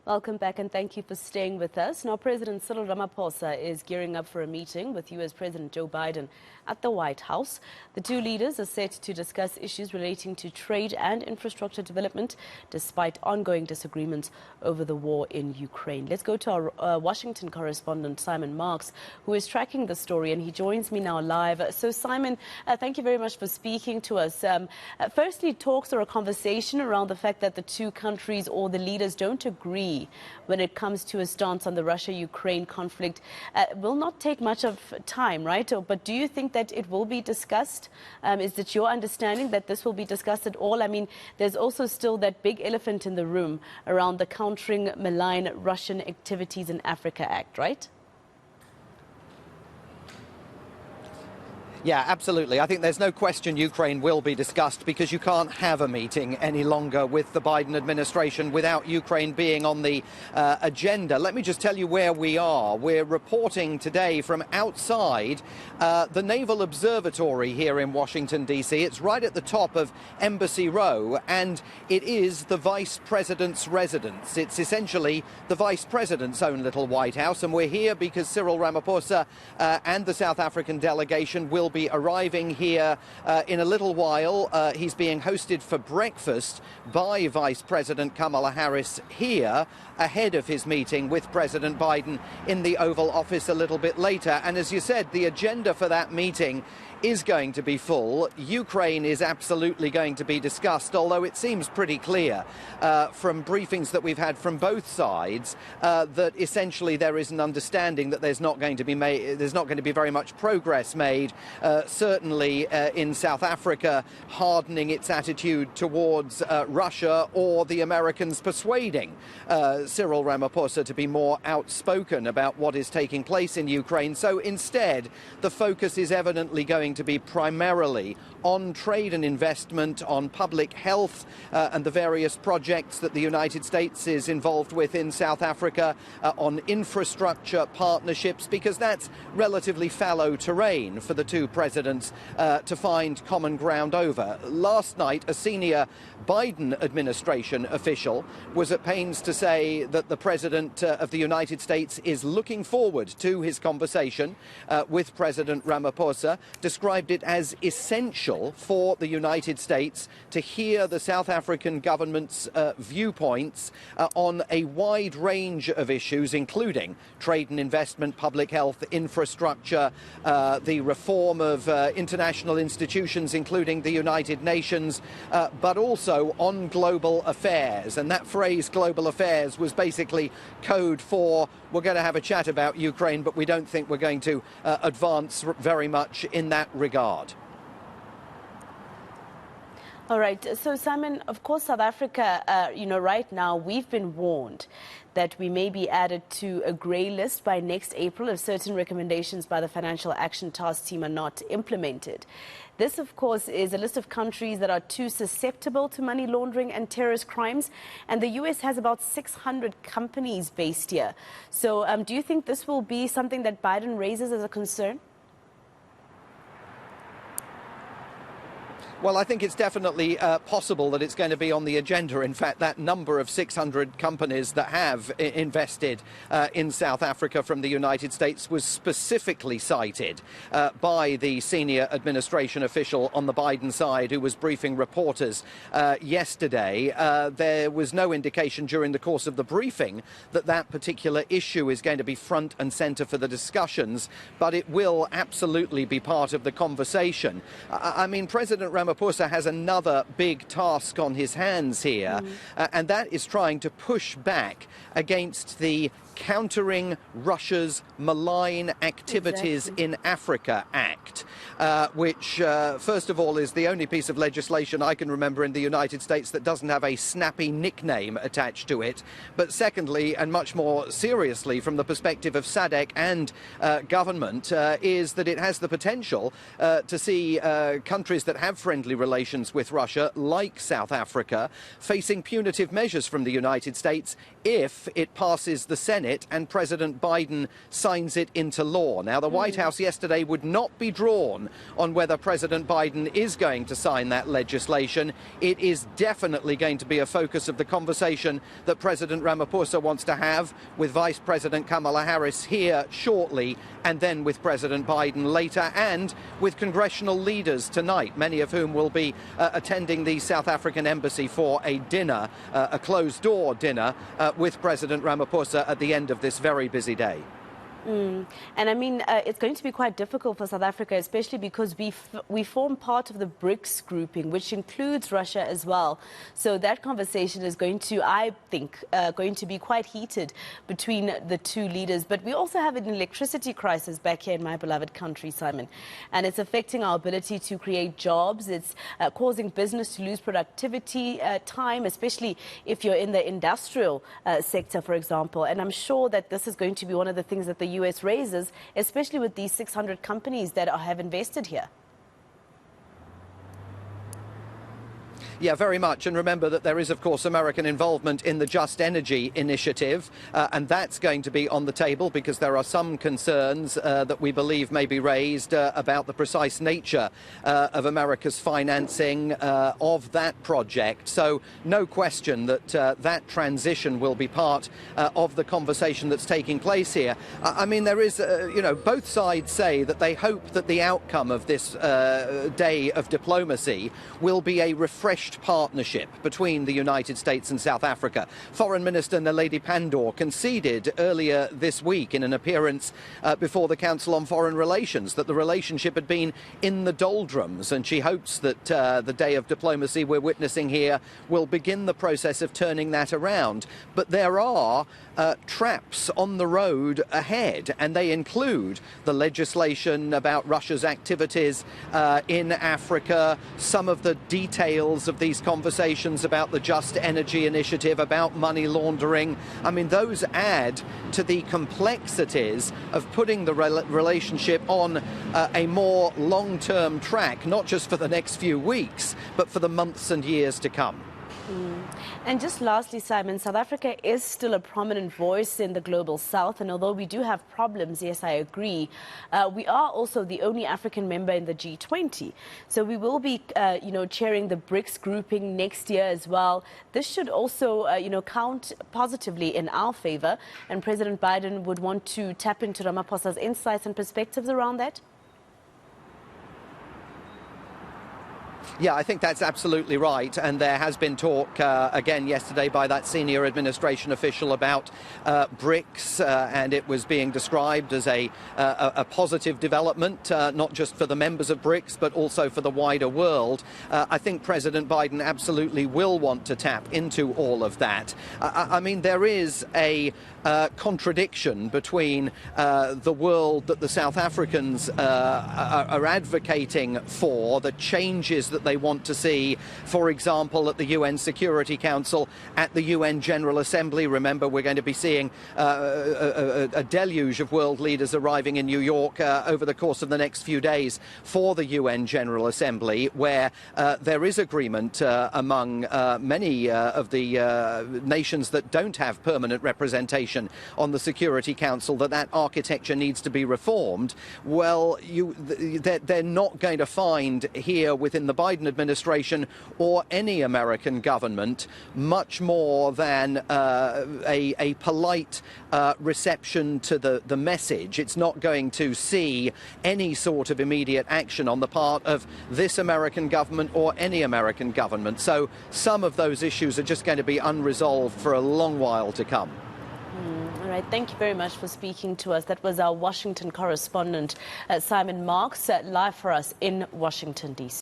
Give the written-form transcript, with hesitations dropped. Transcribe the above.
Welcome back and thank you for staying with us. Now, President Cyril Ramaphosa is gearing up for a meeting with US President Joe Biden at the White House. The two leaders are set to discuss issues relating to trade and infrastructure development, despite ongoing disagreements over the war in Ukraine. Let's go to our Washington correspondent Simon Marks, who is tracking the story, and he joins me now live. So, Simon, thank you very much for speaking to us. Firstly, talks or a conversation around the fact that the two countries or the leaders don't agree when it comes to a stance on the Russia-Ukraine conflict will not take much of time, right? But do you think that it will be discussed? Is it your understanding that this will be discussed at all? I mean, there's also still that big elephant in the room around the Countering Malign Russian Activities in Africa Act, right? Yeah, absolutely. I think there's no question Ukraine will be discussed, because you can't have a meeting any longer with the Biden administration without Ukraine being on the agenda. Let me just tell you where we are. We're reporting today from outside the Naval Observatory here in Washington, D.C. It's right at the top of Embassy Row, and it is the Vice President's residence. It's essentially the Vice President's own little White House, and we're here because Cyril Ramaphosa and the South African delegation will be arriving here in a little while. He's being hosted for breakfast by Vice President Kamala Harris here ahead of his meeting with President Biden in the Oval Office a little bit later. And as you said, the agenda for that meeting is going to be full. Ukraine is absolutely going to be discussed, although it seems pretty clear from briefings that we've had from both sides that essentially there is an understanding that there's not going to be very much progress made. Certainly in South Africa, hardening its attitude towards Russia, or the Americans persuading Cyril Ramaphosa to be more outspoken about what is taking place in Ukraine. So instead, the focus is evidently going to be primarily on trade and investment, on public health and the various projects that the United States is involved with in South Africa, on infrastructure partnerships, because that's relatively fallow terrain for the two presidents to find common ground over. Last night, a senior Biden administration official was at pains to say that the President of the United States is looking forward to his conversation with President Ramaphosa, described it as essential for the United States to hear the South African government's viewpoints on a wide range of issues, including trade and investment, public health, infrastructure, the reform of international institutions, including the United Nations, but also on global affairs. And that phrase, global affairs, was basically code for, we're going to have a chat about Ukraine, but we don't think we're going to advance very much in that regard. All right. So, Simon, of course, South Africa, right now we've been warned that we may be added to a grey list by next April if certain recommendations by the Financial Action Task Team are not implemented. This, of course, is a list of countries that are too susceptible to money laundering and terrorist crimes. And the U.S. has about 600 companies based here. So do you think this will be something that Biden raises as a concern? Well, I think it's definitely possible that it's going to be on the agenda. In fact, that number of 600 companies that have invested in South Africa from the United States was specifically cited by the senior administration official on the Biden side who was briefing reporters yesterday. There was no indication during the course of the briefing that that particular issue is going to be front and center for the discussions, but it will absolutely be part of the conversation. I mean, President Ramaphosa has another big task on his hands here, and that is trying to push back against the Countering Russia's Malign Activities in Africa Act, which, first of all, is the only piece of legislation I can remember in the United States that doesn't have a snappy nickname attached to it. But secondly, and much more seriously from the perspective of SADC and government, is that it has the potential to see countries that have friendly friendly relations with Russia, like South Africa, facing punitive measures from the United States if it passes the Senate and President Biden signs it into law. Now, the White House yesterday would not be drawn on whether President Biden is going to sign that legislation. It is definitely going to be a focus of the conversation that President Ramaphosa wants to have with Vice President Kamala Harris here shortly, and then with President Biden later, and with congressional leaders tonight, many of whom will be attending the South African embassy for a dinner, a closed-door dinner with President Ramaphosa at the end of this very busy day. And I mean, it's going to be quite difficult for South Africa, especially because we form part of the BRICS grouping, which includes Russia as well. So that conversation is going to, I think, going to be quite heated between the two leaders. But we also have an electricity crisis back here in my beloved country, Simon. And it's affecting our ability to create jobs. It's causing business to lose productivity time, especially if you're in the industrial sector, for example. And I'm sure that this is going to be one of the things that the US raises, especially with these 600 companies that have invested here. Yeah, very much. And remember that there is, of course, American involvement in the Just Energy initiative, and that's going to be on the table because there are some concerns that we believe may be raised about the precise nature of America's financing of that project. So no question that that transition will be part of the conversation that's taking place here. I mean, there is, both sides say that they hope that the outcome of this day of diplomacy will be a refreshed partnership between the United States and South Africa. Foreign Minister Naledi Pandor conceded earlier this week in an appearance before the Council on Foreign Relations that the relationship had been in the doldrums, and she hopes that the day of diplomacy we're witnessing here will begin the process of turning that around. But there are traps on the road ahead, and they include the legislation about Russia's activities in Africa, some of the details of these conversations about the Just Energy initiative, about money laundering. I mean, those add to the complexities of putting the relationship on a more long-term track, not just for the next few weeks, but for the months and years to come. And just lastly, Simon, South Africa is still a prominent voice in the global south. And although we do have problems, yes, I agree, we are also the only African member in the G20. So we will be, chairing the BRICS grouping next year as well. This should also, count positively in our favor. And President Biden would want to tap into Ramaphosa's insights and perspectives around that. Yeah, I think that's absolutely right. And there has been talk again yesterday by that senior administration official about BRICS, and it was being described as a positive development, not just for the members of BRICS, but also for the wider world. I think President Biden absolutely will want to tap into all of that. I mean, there is a contradiction between the world that the South Africans are advocating for, the changes that they want to see, for example, at the UN Security Council, at the UN General Assembly. Remember, we're going to be seeing a deluge of world leaders arriving in New York over the course of the next few days for the UN General Assembly, where there is agreement among many of the nations that don't have permanent representation on the Security Council that that architecture needs to be reformed. Well, they're not going to find here within the Biden administration or any American government much more than a polite reception to the message. It's not going to see any sort of immediate action on the part of this American government or any American government. So some of those issues are just going to be unresolved for a long while to come. All right, thank you very much for speaking to us. That was our Washington correspondent, Simon Marks, live for us in Washington, D.C.